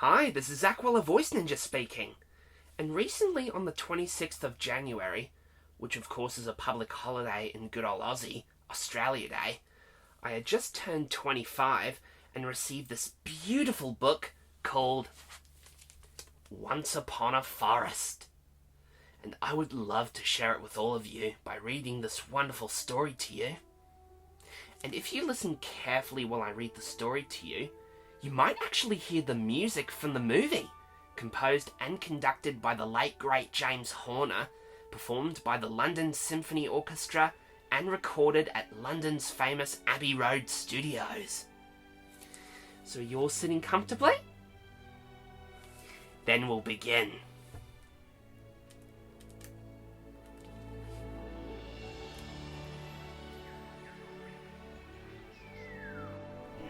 Hi, this is Zac Woller Voice Ninja speaking. And recently on the 26th of January, which of course is a public holiday in good old Aussie, Australia Day, I had just turned 25 and received this beautiful book called Once Upon a Forest. And I would love to share it with all of you by reading this wonderful story to you. And if you listen carefully while I read the story to you, you might actually hear the music from the movie, composed and conducted by the late great James Horner, performed by the London Symphony Orchestra, and recorded at London's famous Abbey Road Studios. So you're sitting comfortably? Then we'll begin.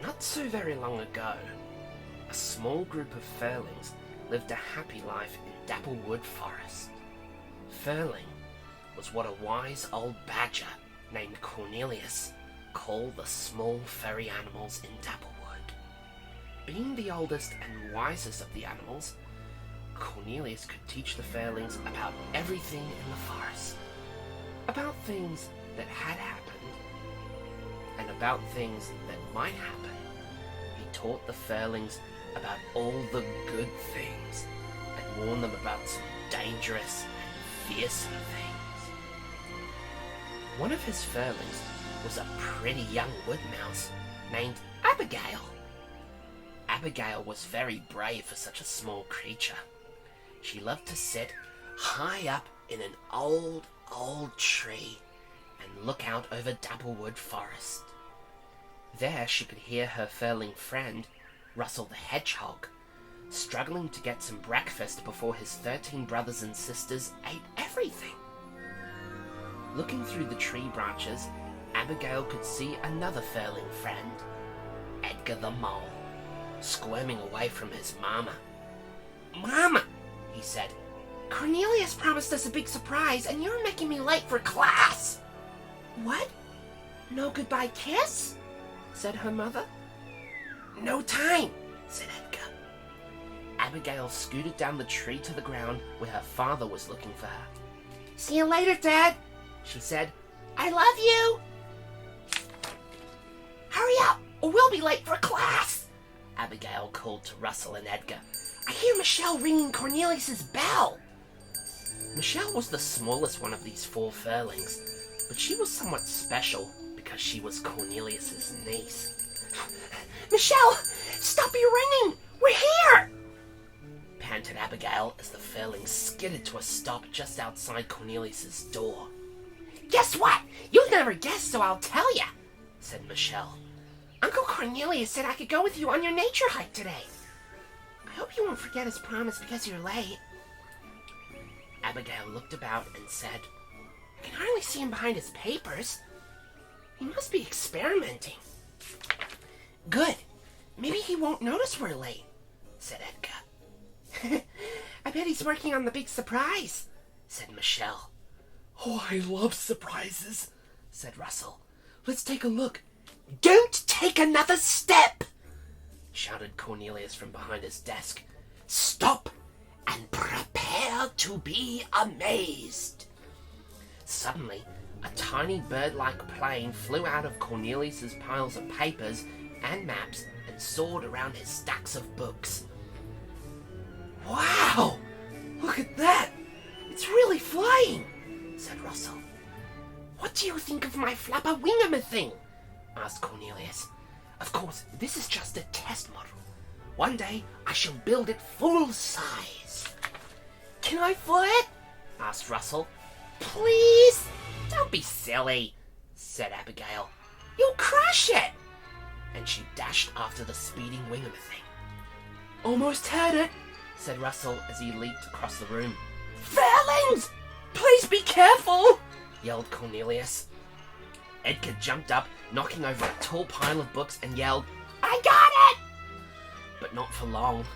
Not so very long ago, a small group of furlings lived a happy life in Dapplewood Forest. Furling was what a wise old badger named Cornelius called the small furry animals in Dapplewood. Being the oldest and wisest of the animals, Cornelius could teach the furlings about everything in the forest, about things that had happened, and about things that might happen. He taught the furlings about all the good things and warned them about some dangerous and fearsome things. One of his furlings was a pretty young wood mouse named Abigail. Abigail was very brave for such a small creature. She loved to sit high up in an old tree and look out over Dapplewood Forest. There she could hear her furling friend, Russell the Hedgehog, struggling to get some breakfast before his 13 brothers and sisters ate everything. Looking through the tree branches, Abigail could see another furling friend, Edgar the Mole, squirming away from his mama. "Mama," he said, "Cornelius promised us a big surprise and you're making me late for class." "What? No goodbye kiss?" said her mother. "No time," said Edgar. Abigail scooted down the tree to the ground where her father was looking for her. "See you later, Dad," she said. "I love you." "Hurry up, or we'll be late for class," Abigail called to Russell and Edgar. "I hear Michelle ringing Cornelius's bell." Michelle was the smallest one of these four furlings, but she was somewhat special because she was Cornelius's niece. "Michelle, stop your ringing! We're here!" panted Abigail as the furlings skidded to a stop just outside Cornelius's door. "Guess what? You'll never guess, so I'll tell ya," said Michelle. "Uncle Cornelius said I could go with you on your nature hike today. I hope you won't forget his promise because you're late." Abigail looked about and said, "I can hardly see him behind his papers. He must be experimenting." "Good. Maybe he won't notice we're late," said Edgar. "I bet he's working on the big surprise," said Michelle. "Oh, I love surprises," said Russell. "Let's take a look." "Don't take another step!" shouted Cornelius from behind his desk. "Stop and prepare to be amazed." Suddenly, a tiny bird-like plane flew out of Cornelius's piles of papers and maps and soared around his stacks of books. "Wow! Look at that! It's really flying!" said Russell. "What do you think of my flapper wingamathing?" asked Cornelius. "Of course, this is just a test model. One day I shall build it full size." "Can I fly it?" asked Russell. "Please? Don't be silly," said Abigail. "You'll crash it." And she dashed after the speeding wingamathing. "Almost had it," said Russell as he leaped across the room. "Furlings! Please be careful!" yelled Cornelius. Edgar jumped up, knocking over a tall pile of books, and yelled, "I got it!" But not for long.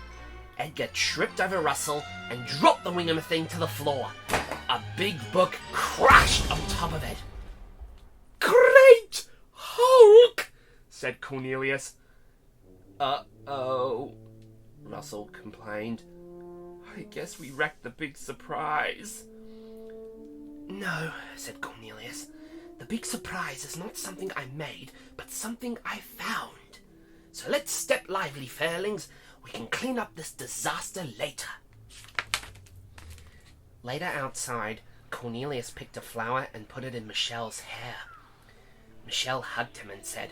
Edgar tripped over Russell and dropped the wingamathing to the floor. A big book crashed on top of it. "Great Hulk!" said Cornelius. "Uh-oh," Russell complained. I guess we wrecked the big surprise. No, said Cornelius. The big surprise is not something I made, but something I found. So let's step lively, Fairlings. We can clean up this disaster later. Later outside, Cornelius picked a flower and put it in Michelle's hair. Michelle hugged him and said,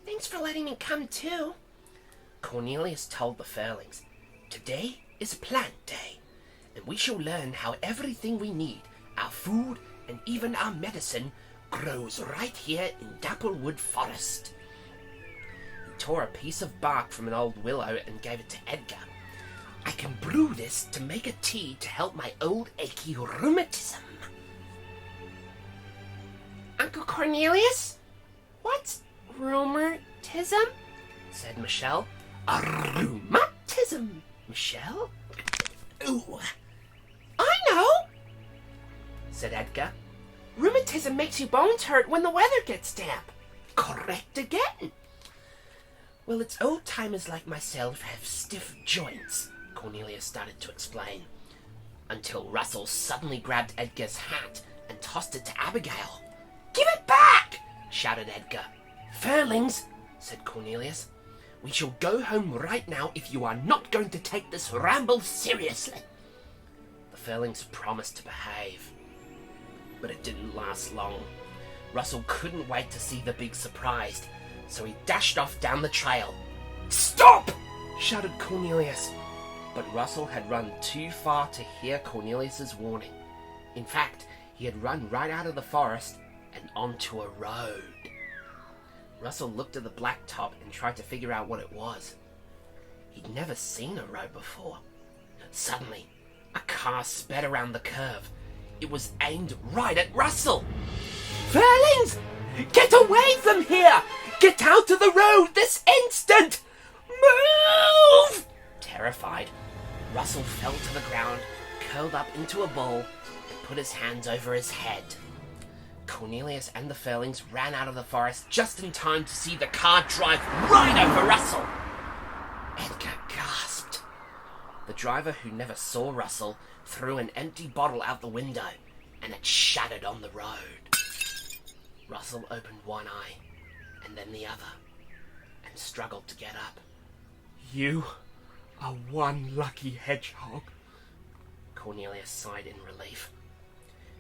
Thanks for letting me come too. Cornelius told the Fairlings, Today is plant day, and we shall learn how everything we need, our food and even our medicine, grows right here in Dapplewood Forest. He tore a piece of bark from an old willow and gave it to Edgar. I can brew this to make a tea to help my old achy rheumatism. Uncle Cornelius? What's rheumatism? Said Michelle. A rheumatism, Michelle? Ooh, I know, said Edgar. Rheumatism makes your bones hurt when the weather gets damp. Correct again. Well, it's old-timers like myself have stiff joints, Cornelius started to explain, until Russell suddenly grabbed Edgar's hat and tossed it to Abigail. Give it back! Shouted Edgar. Fairlings, said Cornelius, we shall go home right now if you are not going to take this ramble seriously. The Fairlings promised to behave. But it didn't last long. Russell couldn't wait to see the big surprise, so he dashed off down the trail. Stop! Shouted Cornelius. But Russell had run too far to hear Cornelius's warning. In fact, he had run right out of the forest and onto a road. Russell looked at the blacktop and tried to figure out what it was. He'd never seen a road before. Suddenly, a car sped around the curve. It was aimed right at Russell. Fairlings! Get away from here! Get out of the road this instant! Move! Terrified, Russell fell to the ground, curled up into a ball, and put his hands over his head. Cornelius and the Fairlings ran out of the forest just in time to see the car drive right over Russell. Edgar gasped. The driver, who never saw Russell, threw an empty bottle out the window, and it shattered on the road. Russell opened one eye, and then the other, and struggled to get up. You are one lucky hedgehog, Cornelius sighed in relief.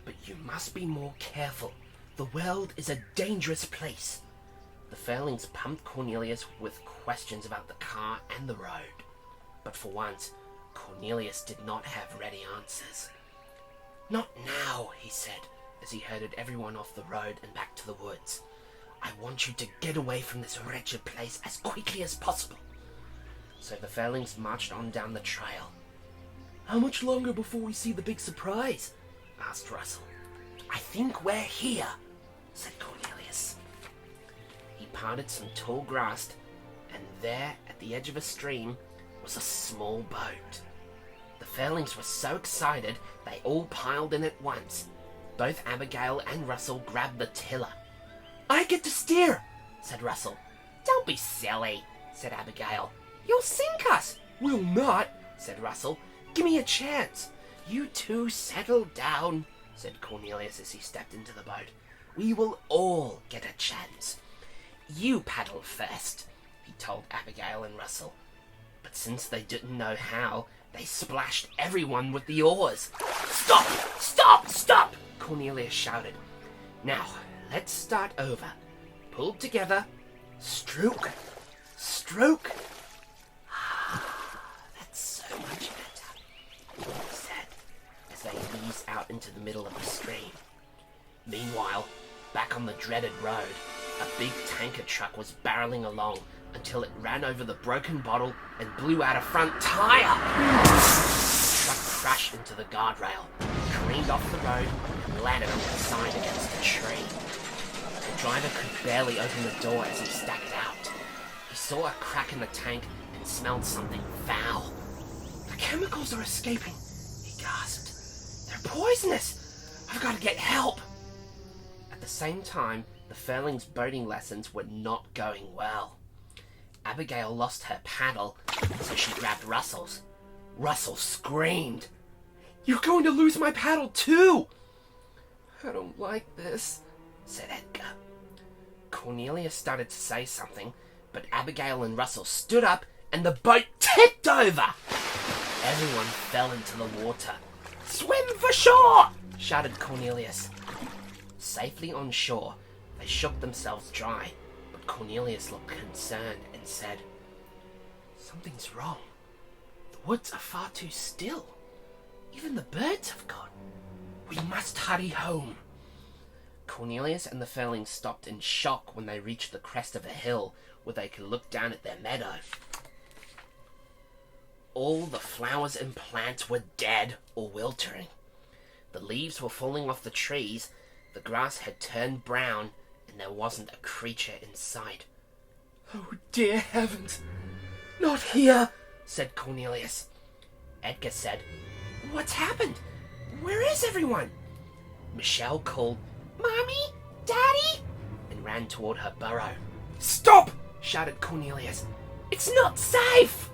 But you must be more careful. The world is a dangerous place. The Fairlings pumped Cornelius with questions about the car and the road. But for once, Cornelius did not have ready answers. Not now, he said, as he herded everyone off the road and back to the woods. I want you to get away from this wretched place as quickly as possible. So the Fairlings marched on down the trail. How much longer before we see the big surprise? Asked Russell. I think we're here, said Cornelius. He parted some tall grass, and there, at the edge of a stream, was a small boat. The Fairlings were so excited they all piled in at once. Both Abigail and Russell grabbed the tiller. I get to steer, said Russell. Don't be silly, said Abigail. You'll sink us. We'll not, said Russell. Give me a chance. You two settle down, said Cornelius as he stepped into the boat. We will all get a chance. You paddle first, he told Abigail and Russell. But since they didn't know how, they splashed everyone with the oars. Stop! Stop! Stop! Cornelius shouted. Now, let's start over. Pull together. Stroke. Stroke. That's so much better, he said, as they eased out into the middle of the stream. Meanwhile, back on the dreaded road, a big tanker truck was barreling along until it ran over the broken bottle and blew out a front tire. The truck crashed into the guardrail, careened off the road, and landed on its side against a tree. The driver could barely open the door as he staggered out. He saw a crack in the tank and smelled something foul. The chemicals are escaping, he gasped. They're poisonous. I've got to get help. At the same time, the Fairlings' boating lessons were not going well. Abigail lost her paddle, so she grabbed Russell's. Russell screamed, "You're going to lose my paddle too!" "I don't like this," said Edgar. Cornelius started to say something, but Abigail and Russell stood up and the boat tipped over. Everyone fell into the water. "Swim for shore!" shouted Cornelius. Safely on shore, they shook themselves dry, but Cornelius looked concerned and said, "Something's wrong. The woods are far too still. Even the birds have gone. We must hurry home." Cornelius and the Furlings stopped in shock when they reached the crest of a hill where they could look down at their meadow. All the flowers and plants were dead or wilting. The leaves were falling off the trees, the grass had turned brown, and there wasn't a creature in sight. "Oh, dear heavens! Not here!" said Cornelius. Edgar said, "What's happened? Where is everyone?" Michelle called, "Mommy! Daddy!" and ran toward her burrow. "Stop!" shouted Cornelius. "It's not safe!"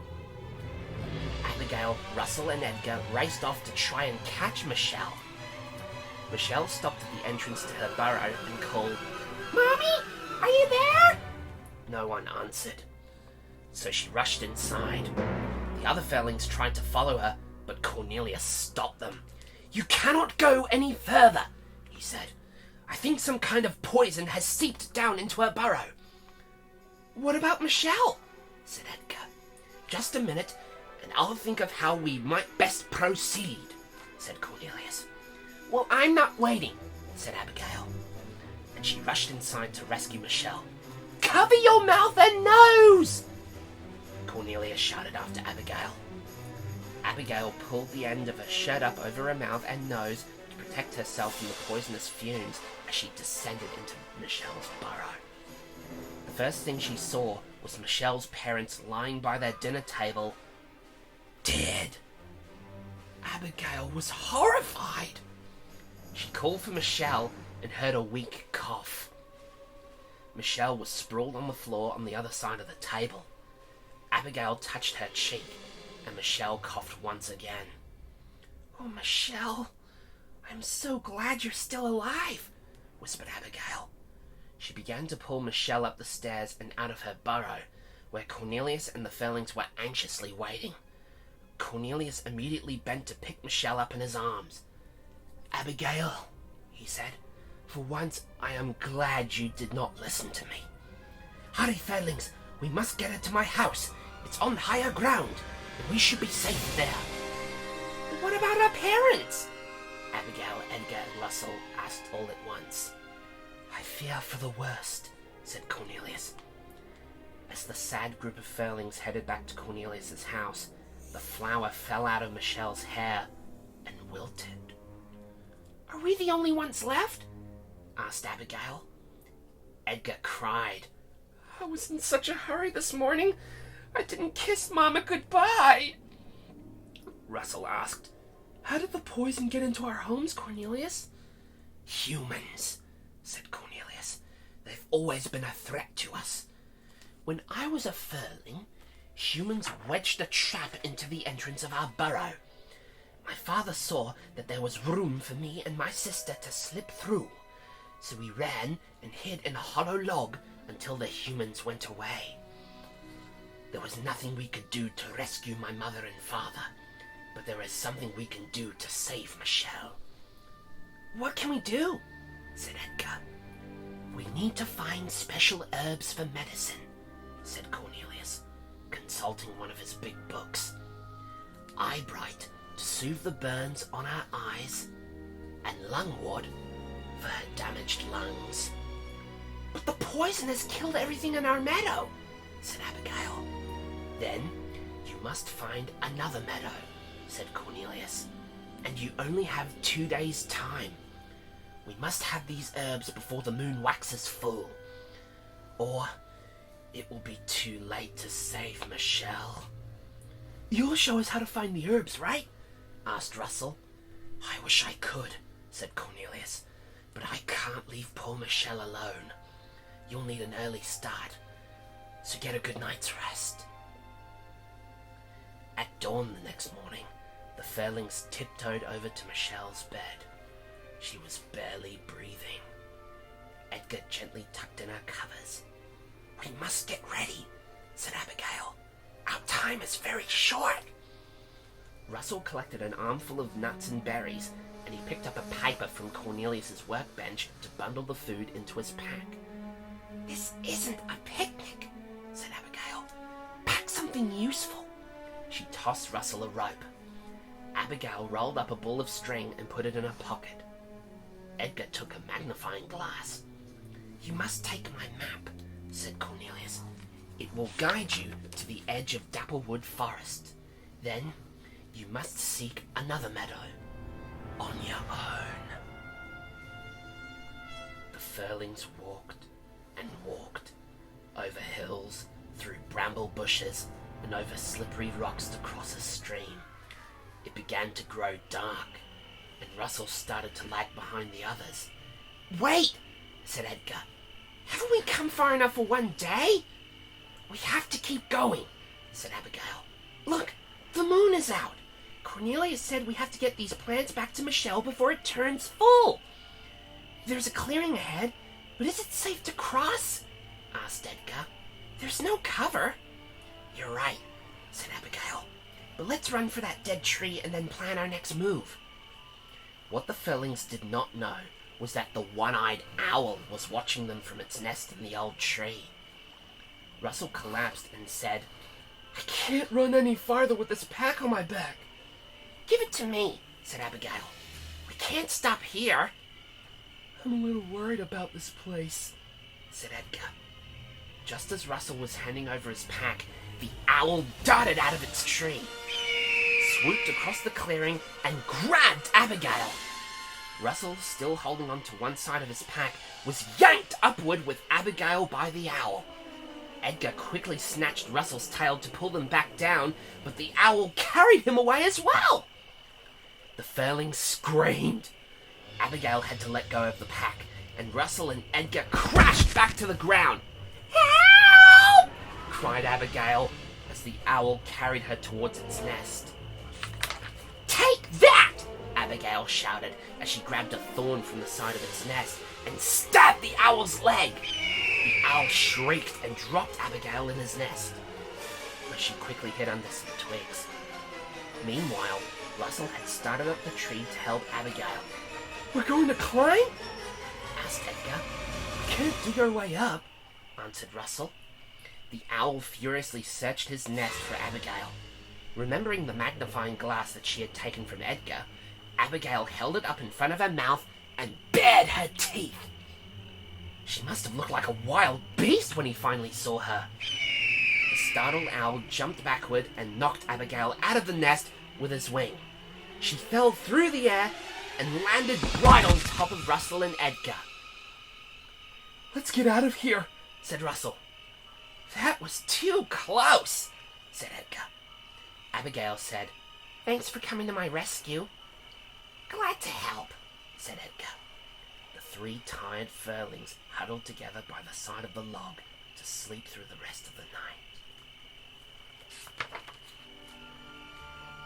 Abigail, Russell and Edgar raced off to try and catch Michelle. Michelle stopped at the entrance to her burrow and called, "Mommy, are you there?" No one answered, so she rushed inside. The other Furlings tried to follow her, but Cornelius stopped them. "You cannot go any further," he said. "I think some kind of poison has seeped down into her burrow." "What about Michelle?" said Edgar. "Just a minute, and I'll think of how we might best proceed," said Cornelius. "Well, I'm not waiting," said Abigail, and she rushed inside to rescue Michelle. "Cover your mouth and nose!" Cornelius shouted after Abigail. Abigail pulled the end of her shirt up over her mouth and nose to protect herself from the poisonous fumes as she descended into Michelle's burrow. The first thing she saw was Michelle's parents lying by their dinner table, dead. Abigail was horrified. She called for Michelle and heard a weak cough. Michelle was sprawled on the floor on the other side of the table. Abigail touched her cheek, and Michelle coughed once again. "Oh, Michelle, I'm so glad you're still alive," whispered Abigail. She began to pull Michelle up the stairs and out of her burrow, where Cornelius and the Furlings were anxiously waiting. Cornelius immediately bent to pick Michelle up in his arms. "Abigail," he said, "for once I am glad you did not listen to me. Hurry, Furlings, we must get her to my house. It's on higher ground, and we should be safe there." "What about our parents?" Abigail, Edgar, and Russell asked all at once. "I fear for the worst," said Cornelius. As the sad group of Furlings headed back to Cornelius's house, the flower fell out of Michelle's hair and wilted. "Are we the only ones left?" asked Abigail. Edgar cried. "I was in such a hurry this morning, I didn't kiss Mama goodbye." Russell asked, "How did the poison get into our homes, Cornelius?" "Humans," said Cornelius. "They've always been a threat to us. When I was a Furling, humans wedged a trap into the entrance of our burrow. My father saw that there was room for me and my sister to slip through, so we ran and hid in a hollow log until the humans went away. There was nothing we could do to rescue my mother and father, but there is something we can do to save Michelle." "What can we do?" said Edgar. "We need to find special herbs for medicine," said Cornelius, consulting one of his big books. "Eyebright to soothe the burns on her eyes, and lungwort for her damaged lungs." "But the poison has killed everything in our meadow," said Abigail. "Then you must find another meadow," said Cornelius, "and you only have 2 days' time. We must have these herbs before the moon waxes full, or it will be too late to save Michelle." "You'll show us how to find the herbs, right?" asked Russell. "I wish I could," said Cornelius, "but I can't leave poor Michelle alone. You'll need an early start. so get a good night's rest. At dawn the next morning, the Fairlings tiptoed over to Michelle's bed. She was barely breathing. Edgar gently tucked in her covers. "We must get ready," said Abigail. "Our time is very short." Russell collected an armful of nuts and berries, and he picked up a paper from Cornelius's workbench to bundle the food into his pack. "This isn't a picnic," said Abigail. "Pack something useful." She tossed Russell a rope. Abigail rolled up a ball of string and put it in her pocket. Edgar took a magnifying glass. "You must take my map," said Cornelius. "It will guide you to the edge of Dapplewood Forest. Then you must seek another meadow on your own." The Fairlings walked and walked, over hills, through bramble bushes, and over slippery rocks to cross a stream. It began to grow dark, and Russell started to lag behind the others. "Wait," said Edgar. "Haven't we come far enough for one day?" "We have to keep going," said Abigail. "Look, the moon is out. Cornelius said we have to get these plants back to Michelle before it turns full." "There's a clearing ahead, but is it safe to cross?" asked Edgar. "There's no cover." "You're right," said Abigail. "But let's run for that dead tree and then plan our next move." What the Fairlings did not know was that the one-eyed owl was watching them from its nest in the old tree. Russell collapsed and said, "I can't run any farther with this pack on my back." "Give it to me," said Abigail. "We can't stop here." "I'm a little worried about this place," said Edgar. Just as Russell was handing over his pack, the owl darted out of its tree, swooped across the clearing, and grabbed Abigail. Russell, still holding on to one side of his pack, was yanked upward with Abigail by the owl. Edgar quickly snatched Russell's tail to pull them back down, but the owl carried him away as well. The Fairlings screamed. Abigail had to let go of the pack, and Russell and Edgar crashed back to the ground. "Help!" cried Abigail as the owl carried her towards its nest. "Take that!" Abigail shouted as she grabbed a thorn from the side of its nest and stabbed the owl's leg. The owl shrieked and dropped Abigail in his nest, but she quickly hid under some twigs. Meanwhile, Russell had started up the tree to help Abigail. "We're going to climb?" asked Edgar. "We can't dig our way up," answered Russell. The owl furiously searched his nest for Abigail. Remembering the magnifying glass that she had taken from Edgar, Abigail held it up in front of her mouth and bared her teeth. She must have looked like a wild beast when he finally saw her. The startled owl jumped backward and knocked Abigail out of the nest with his wing. She fell through the air and landed right on top of Russell and Edgar. "Let's get out of here," said Russell. "That was too close," said Edgar. Abigail said, "Thanks for coming to my rescue." "Glad to help," said Edgar. The three tired Fairlings huddled together by the side of the log to sleep through the rest of the night.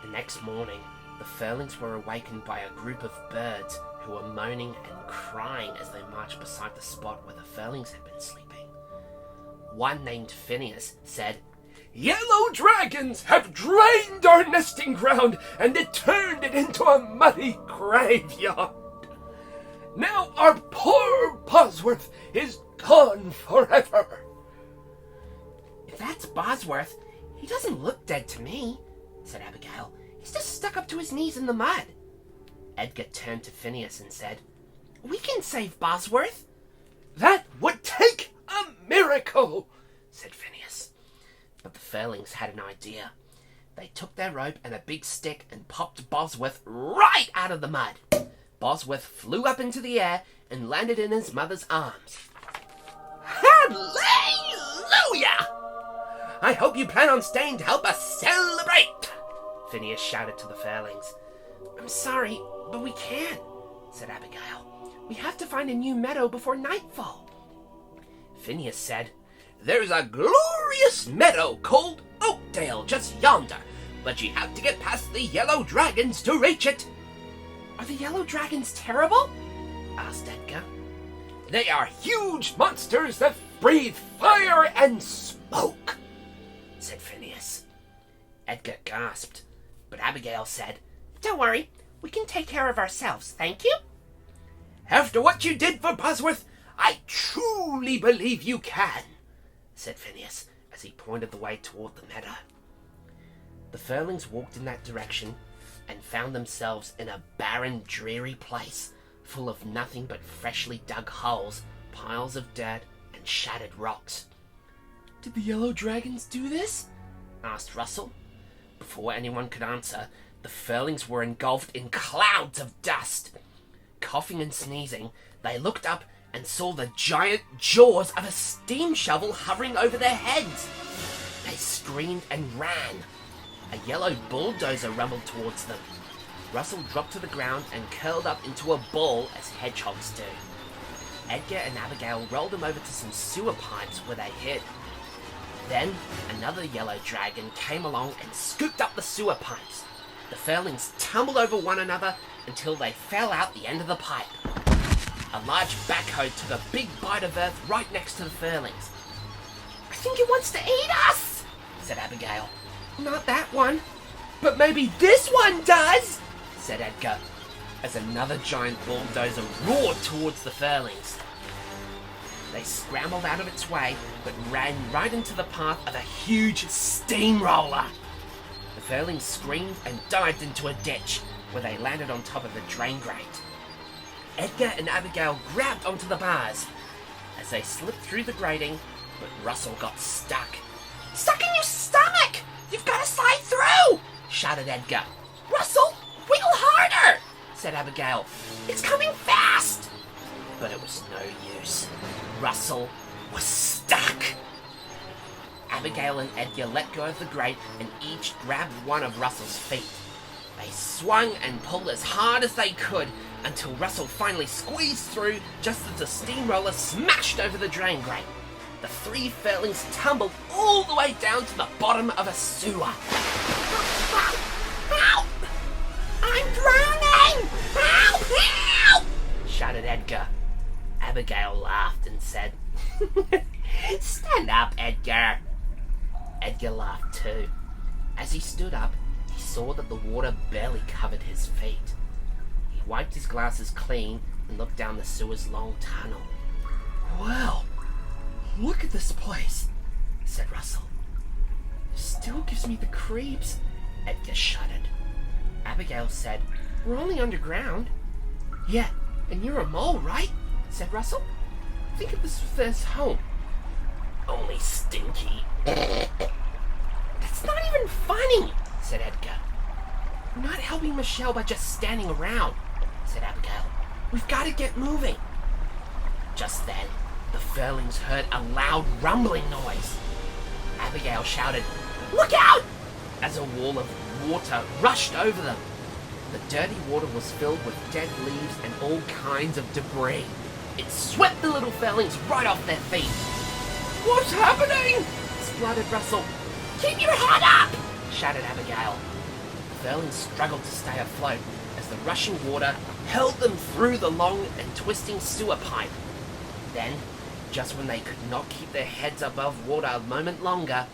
The next morning, the Fairlings were awakened by a group of birds who were moaning and crying as they marched beside the spot where the Fairlings had been sleeping. One named Phineas said, "Yellow dragons have drained our nesting ground and it turned it into a muddy graveyard. Now our poor Bosworth is gone forever." "If that's Bosworth, he doesn't look dead to me," said Abigail. "He's just stuck up to his knees in the mud." Edgar turned to Phineas and said, "We can save Bosworth." "That would take a miracle," said Phineas. But the Fairlings had an idea. They took their rope and a big stick and popped Bosworth right out of the mud. Bosworth flew up into the air and landed in his mother's arms. "Hallelujah! I hope you plan on staying to help us celebrate," Phineas shouted to the Fairlings. "I'm sorry, but we can't," said Abigail. "We have to find a new meadow before nightfall." Phineas said, "There's a glorious glorious meadow called Oakdale just yonder, but you have to get past the yellow dragons to reach it." "Are the yellow dragons terrible?" asked Edgar. "They are huge monsters that breathe fire and smoke," said Phineas. Edgar gasped, but Abigail said, "Don't worry, we can take care of ourselves, thank you." "After what you did for Bosworth, I truly believe you can," said Phineas as he pointed the way toward the meadow. The Furlings walked in that direction and found themselves in a barren, dreary place full of nothing but freshly dug holes, piles of dirt, and shattered rocks. "Did the yellow dragons do this?" asked Russell. Before anyone could answer, the Furlings were engulfed in clouds of dust. Coughing and sneezing, they looked up and saw the giant jaws of a steam shovel hovering over their heads. They screamed and ran. A yellow bulldozer rumbled towards them. Russell dropped to the ground and curled up into a ball as hedgehogs do. Edgar and Abigail rolled him over to some sewer pipes where they hid. Then another yellow dragon came along and scooped up the sewer pipes. The Furlings tumbled over one another until they fell out the end of the pipe. A large backhoe took a big bite of earth right next to the Furlings. "I think it wants to eat us," said Abigail. "Not that one, but maybe this one does," said Edgar, as another giant bulldozer roared towards the Furlings. They scrambled out of its way, but ran right into the path of a huge steamroller. The Furlings screamed and dived into a ditch, where they landed on top of a drain grate. Edgar and Abigail grabbed onto the bars as they slipped through the grating, but Russell got stuck. "Stuck in your stomach! You've got to slide through!" shouted Edgar. "Russell, wiggle harder!" said Abigail. "It's coming fast!" But it was no use. Russell was stuck. Abigail and Edgar let go of the grate and each grabbed one of Russell's feet. They swung and pulled as hard as they could until Russell finally squeezed through just as the steamroller smashed over the drain grate. The three Furlings tumbled all the way down to the bottom of a sewer. "Help! I'm drowning! Help! Help!" shouted Edgar. Abigail laughed and said, "Stand up, Edgar." Edgar laughed too. As he stood up, he saw that the water barely covered his feet. He wiped his glasses clean and looked down the sewer's long tunnel. "Well, look at this place," said Russell. "It still gives me the creeps." Edgar shuddered. Abigail said, "We're only underground." "Yeah, and you're a mole, right?" said Russell. "Think of this as home." "Only stinky." "That's not even funny," said Edgar. "We're not helping Michelle by just standing around," said Abigail. "We've got to get moving." Just then, the Furlings heard a loud rumbling noise. Abigail shouted, "Look out!" as a wall of water rushed over them. The dirty water was filled with dead leaves and all kinds of debris. It swept the little Furlings right off their feet. "What's happening?" spluttered Russell. "Keep your head up!" shouted Abigail. The Furlings struggled to stay afloat as the rushing water held them through the long and twisting sewer pipe. Then, just when they could not keep their heads above water a moment longer,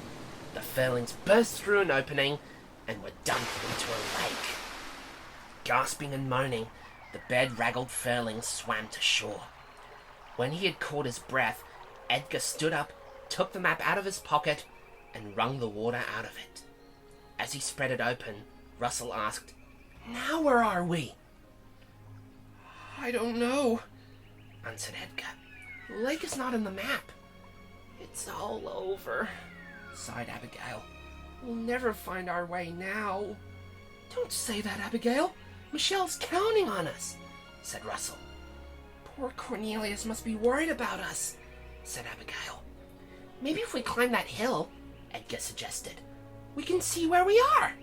the Furlings burst through an opening and were dumped into a lake. Gasping and moaning, the bedraggled Furling swam to shore. When he had caught his breath, Edgar stood up, took the map out of his pocket, and wrung the water out of it. As he spread it open, Russell asked, "Now where are we?" "I don't know," answered Edgar. "The lake is not in the map." "It's all over," sighed Abigail. "We'll never find our way now." "Don't say that, Abigail. Michelle's counting on us," said Russell. "Poor Cornelius must be worried about us," said Abigail. "Maybe if we climb that hill," Edgar suggested, "we can see where we are."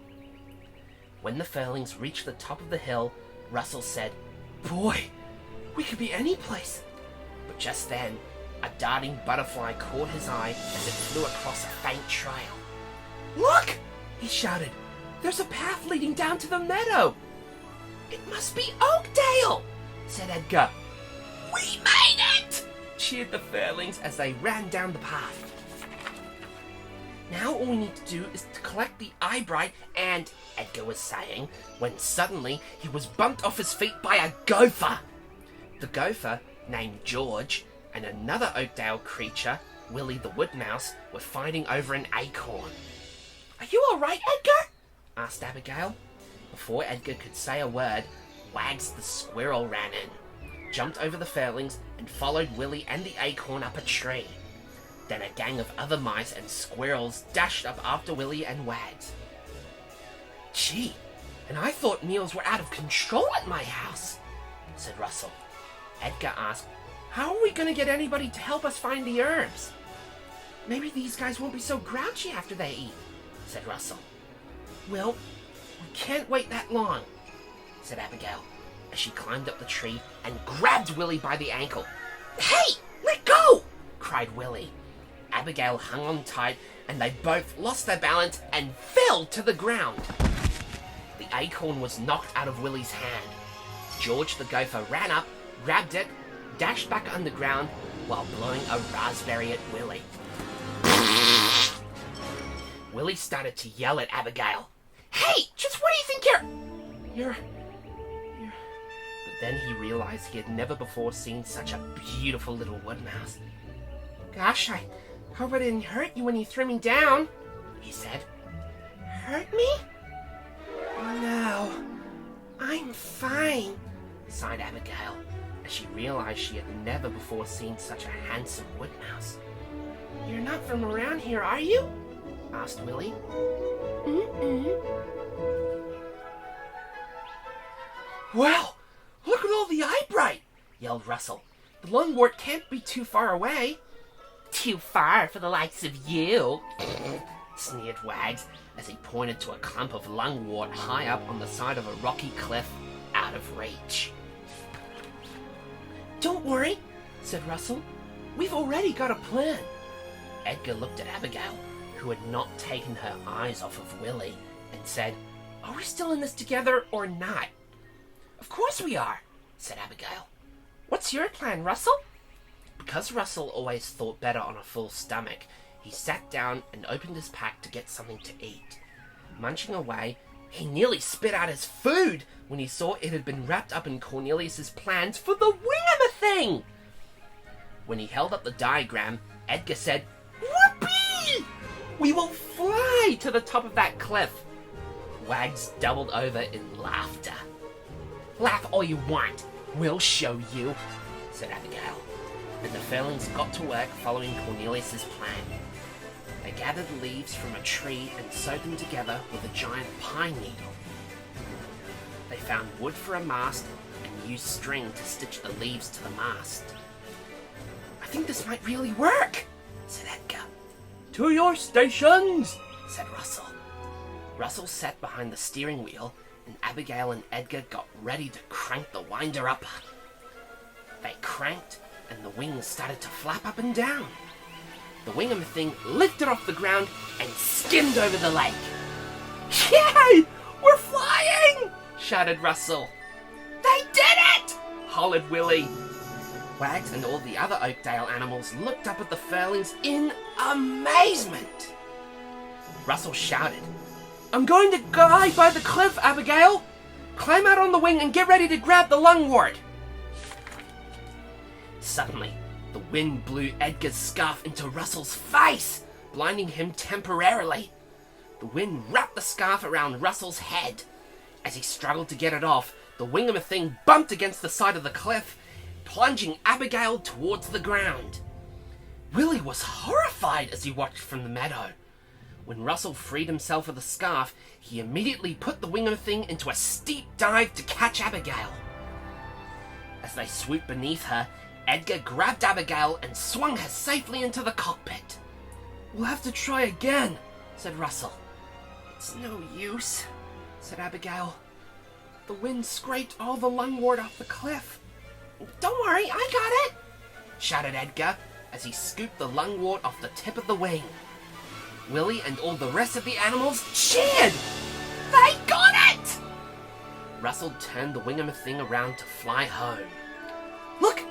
When the Furlings reached the top of the hill, Russell said, "Boy, we could be any place." But just then, A darting butterfly caught his eye as it flew across a faint trail. "Look!" he shouted. "There's a path leading down to the meadow." "It must be Oakdale," said Edgar. "We made it!" cheered the Fairlings as they ran down the path. "Now all we need to do is to collect the Eyebright and," Edgar was saying, when suddenly he was bumped off his feet by a gopher. The gopher, named George, and another Oakdale creature, Willie the Wood Mouse, were fighting over an acorn. "Are you all right, Edgar?" asked Abigail. Before Edgar could say a word, Wags the squirrel ran in, jumped over the Fairlings, and followed Willie and the acorn up a tree. Then a gang of other mice and squirrels dashed up after Willie and Wags. "Gee, and I thought meals were out of control at my house," said Russell. Edgar asked, "How are we going to get anybody to help us find the herbs?" "Maybe these guys won't be so grouchy after they eat," said Russell. "Well, we can't wait that long," said Abigail, as she climbed up the tree and grabbed Willie by the ankle. "Hey, let go!" cried Willie. Abigail hung on tight, and they both lost their balance and fell to the ground. The acorn was knocked out of Willie's hand. George the gopher ran up, grabbed it, dashed back underground while blowing a raspberry at Willie. Willie started to yell at Abigail. "Hey, just what do you think you're... But then he realized he had never before seen such a beautiful little wood mouse. "Gosh, I hope I didn't hurt you when you threw me down," he said. "Hurt me? No, I'm fine," sighed Abigail, as she realized she had never before seen such a handsome wood mouse. "You're not from around here, are you?" asked Willie. "Mm-mm." "Well, look at all the Eyebright!" yelled Russell. "The lungwort can't be too far away." "Too far for the likes of you," sneered Wags, as he pointed to a clump of lungwort high up on the side of a rocky cliff, out of reach. "Don't worry," said Russell. "We've already got a plan." Edgar looked at Abigail, who had not taken her eyes off of Willie, and said, "Are we still in this together or not?" "Of course we are," said Abigail. "What's your plan, Russell?" Because Russell always thought better on a full stomach, he sat down and opened his pack to get something to eat. Munching away, he nearly spit out his food when he saw it had been wrapped up in Cornelius's plans for the wing-a-thing. When he held up the diagram, Edgar said, "Whoopee! We will fly to the top of that cliff." Wags doubled over in laughter. "Laugh all you want, we'll show you," said Abigail. And the Fairlings got to work following Cornelius's plan. They gathered leaves from a tree and sewed them together with a giant pine needle. They found wood for a mast and used string to stitch the leaves to the mast. "I think this might really work," said Edgar. "To your stations," said Russell. Russell sat behind the steering wheel, and Abigail and Edgar got ready to crank the winder up. They cranked, and the wings started to flap up and down. The wing-a-thing lifted off the ground and skimmed over the lake. "Yay! We're flying!" shouted Russell. "They did it!" hollered Willie. Wags and all the other Oakdale animals looked up at the Fairlings in amazement. Russell shouted, "I'm going to glide by the cliff, Abigail! Climb out on the wing and get ready to grab the lungwort!" Suddenly, the wind blew Edgar's scarf into Russell's face, blinding him temporarily. The wind wrapped the scarf around Russell's head. As he struggled to get it off, the wing-a-thing bumped against the side of the cliff, plunging Abigail towards the ground. Willie was horrified as he watched from the meadow. When Russell freed himself of the scarf, he immediately put the wing-a-thing into a steep dive to catch Abigail. As they swooped beneath her, Edgar grabbed Abigail and swung her safely into the cockpit. "We'll have to try again," said Russell. "It's no use," said Abigail. "The wind scraped all the lungwort off the cliff." "Don't worry, I got it," shouted Edgar, as he scooped the lungwort off the tip of the wing. Willie and all the rest of the animals cheered! They got it! Russell turned the Wingamithing around to fly home. Look!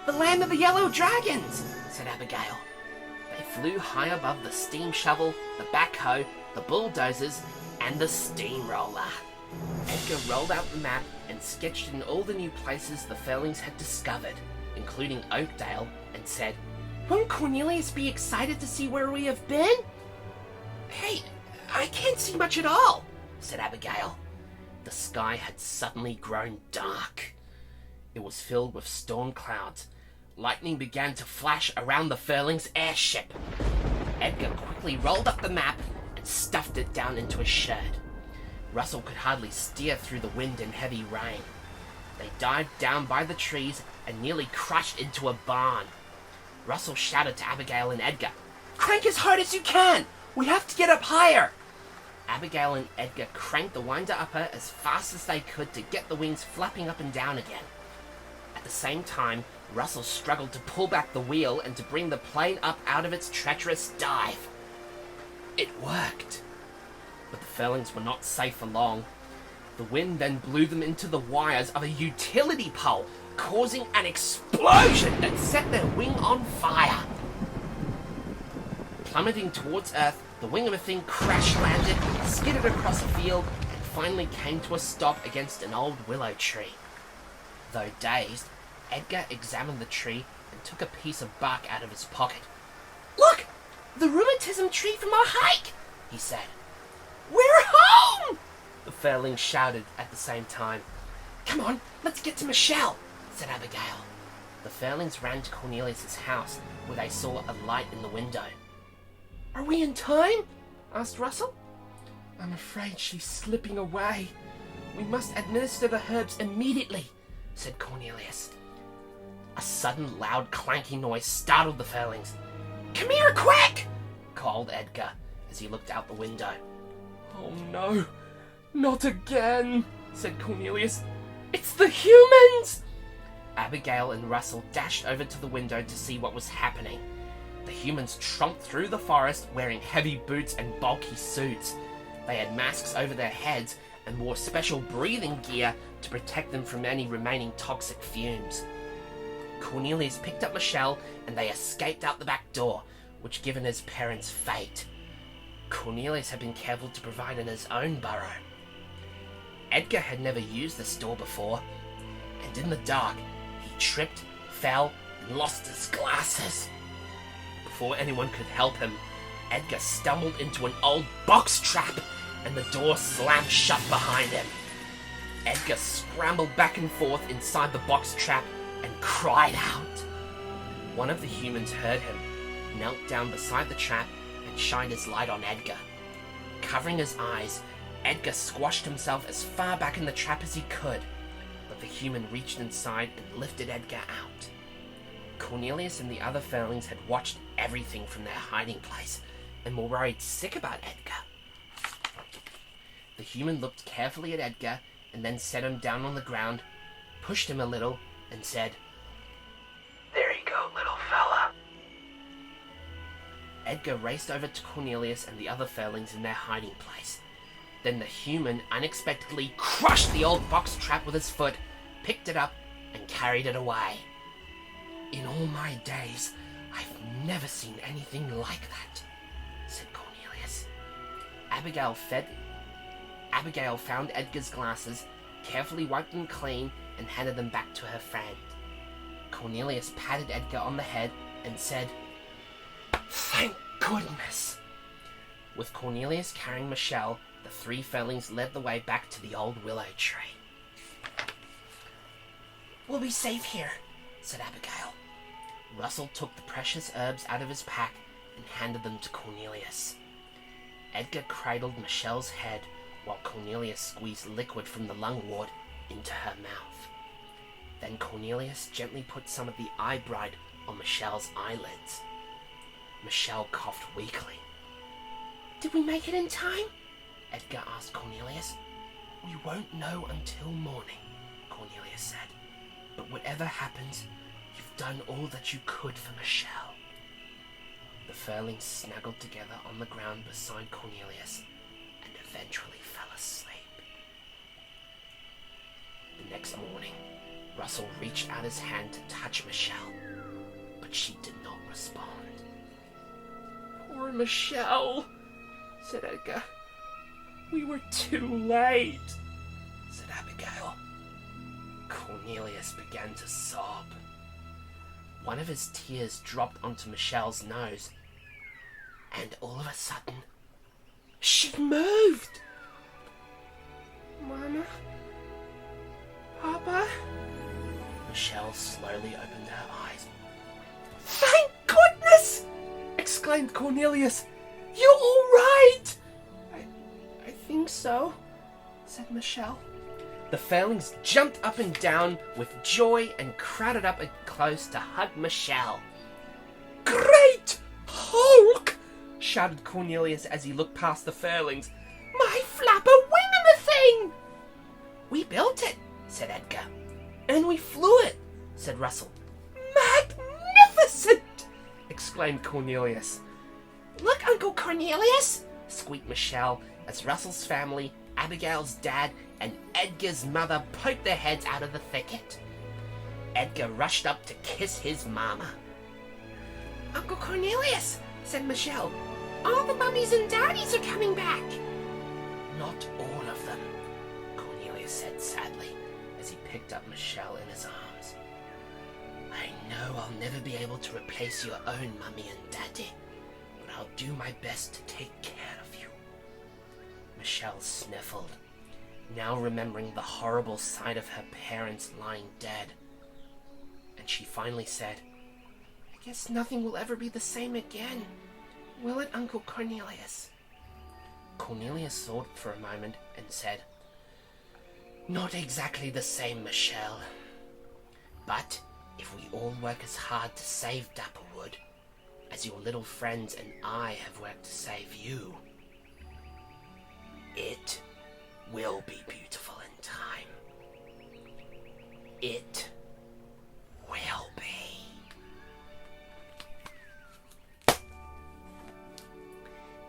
The land of the yellow dragons, said Abigail. They flew high above the steam shovel, the backhoe, the bulldozers, and the steamroller. Edgar rolled out the map and sketched in all the new places the Furlings had discovered, including Oakdale, and said, Won't Cornelius be excited to see where we have been? Hey, I can't see much at all, said Abigail. The sky had suddenly grown dark. It was filled with storm clouds. Lightning began to flash around the Furlings' airship. Edgar quickly rolled up the map and stuffed it down into his shirt. Russell could hardly steer through the wind and heavy rain. They dived down by the trees and nearly crashed into a barn. Russell shouted to Abigail and Edgar, Crank as hard as you can! We have to get up higher! Abigail and Edgar cranked the winder-upper as fast as they could to get the wings flapping up and down again. At the same time, Russell struggled to pull back the wheel and to bring the plane up out of its treacherous dive. It worked. But the Furlings were not safe for long. The wind then blew them into the wires of a utility pole, causing an explosion that set their wing on fire. Plummeting towards Earth, the Wingamithing crash-landed, skidded across a field, and finally came to a stop against an old willow tree. Though dazed, Edgar examined the tree and took a piece of bark out of his pocket. Look! The rheumatism tree from our hike! He said. We're home! The Furlings shouted at the same time. Come on, let's get to Michelle, said Abigail. The Furlings ran to Cornelius's house, where they saw a light in the window. Are we in time? Asked Russell. I'm afraid she's slipping away. We must administer the herbs immediately, said Cornelius. A sudden loud clanking noise startled the Furlings. Come here, quick! Called Edgar as he looked out the window. Oh no, not again, said Cornelius. It's the humans! Abigail and Russell dashed over to the window to see what was happening. The humans tromped through the forest wearing heavy boots and bulky suits. They had masks over their heads and wore special breathing gear to protect them from any remaining toxic fumes. Cornelius picked up Michelle and they escaped out the back door, which given his parents' fate. Cornelius had been careful to provide in his own burrow. Edgar had never used the store before, and in the dark, he tripped, fell, and lost his glasses. Before anyone could help him, Edgar stumbled into an old box trap, and the door slammed shut behind him. Edgar scrambled back and forth inside the box trap and cried out. One of the humans heard him, knelt down beside the trap, and shined his light on Edgar. Covering his eyes, Edgar squashed himself as far back in the trap as he could, but the human reached inside and lifted Edgar out. Cornelius and the other Furlings had watched everything from their hiding place and were worried sick about Edgar. The human looked carefully at Edgar and then set him down on the ground, pushed him a little, and said, There you go, little fella. Edgar raced over to Cornelius and the other Furlings in their hiding place. Then the human unexpectedly crushed the old box trap with his foot, picked it up, and carried it away. In all my days, I've never seen anything like that, said Cornelius. Abigail found Edgar's glasses, carefully wiped them clean, and handed them back to her friend. Cornelius patted Edgar on the head and said, Thank goodness! With Cornelius carrying Michelle, the three Furlings led the way back to the old willow tree. We'll be safe here, said Abigail. Russell took the precious herbs out of his pack and handed them to Cornelius. Edgar cradled Michelle's head while Cornelius squeezed liquid from the lungwort into her mouth. Then Cornelius gently put some of the eye bright on Michelle's eyelids. Michelle coughed weakly. Did we make it in time? Edgar asked Cornelius. We won't know until morning, Cornelius said. But whatever happens, you've done all that you could for Michelle. The furlings snuggled together on the ground beside Cornelius and eventually fell asleep. The next morning, Russell reached out his hand to touch Michelle, but she did not respond. "Poor Michelle," said Edgar. "We were too late," said Abigail. Cornelius began to sob. One of his tears dropped onto Michelle's nose, and all of a sudden, she moved. "Mama? Papa?" Michelle slowly opened her eyes. "Thank goodness!" exclaimed Cornelius. "You're all right!" I think so," said Michelle. The furlings jumped up and down with joy and crowded up close to hug Michelle. "Great Hulk!" shouted Cornelius as he looked past the furlings. "My flapper wing-a-thing!" "We built it," said Edgar. "And we flew it," said Russell. "Magnificent!" exclaimed Cornelius. "Look, Uncle Cornelius!" squeaked Michelle as Russell's family, Abigail's dad, and Edgar's mother poked their heads out of the thicket. Edgar rushed up to kiss his mama. "Uncle Cornelius," said Michelle, "all the mummies and daddies are coming back." "Not all of them," Cornelius said sadly as he picked up Michelle in his arms. "I know I'll never be able to replace your own mummy and daddy, but I'll do my best to take care of you." Michelle sniffled, now remembering the horrible sight of her parents lying dead. And she finally said, "I guess nothing will ever be the same again. Will it, Uncle Cornelius?" Cornelius thought for a moment and said, "Not exactly the same, Michelle. But if we all work as hard to save Dapplewood as your little friends and I have worked to save you, it will be beautiful in time. It will be."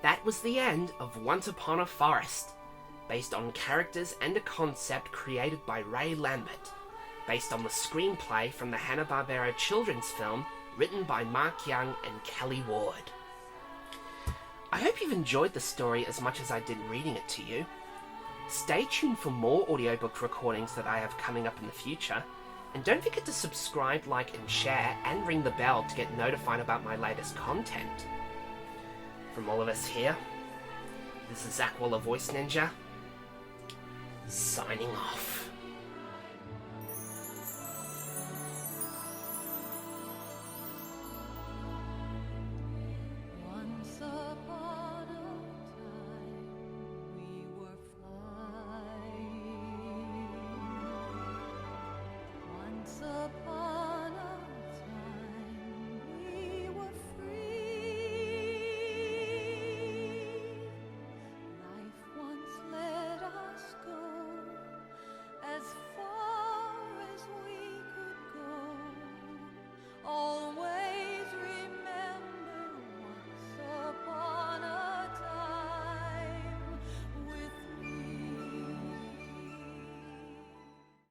That was the end of Once Upon a Forest, based on characters and a concept created by Ray Lambert, based on the screenplay from the Hanna-Barbera children's film written by Mark Young and Kelly Ward. I hope you've enjoyed the story as much as I did reading it to you. Stay tuned for more audiobook recordings that I have coming up in the future, and don't forget to subscribe, like, and share, and ring the bell to get notified about my latest content. From all of us here, this is Zac Woller, Voice Ninja, signing off.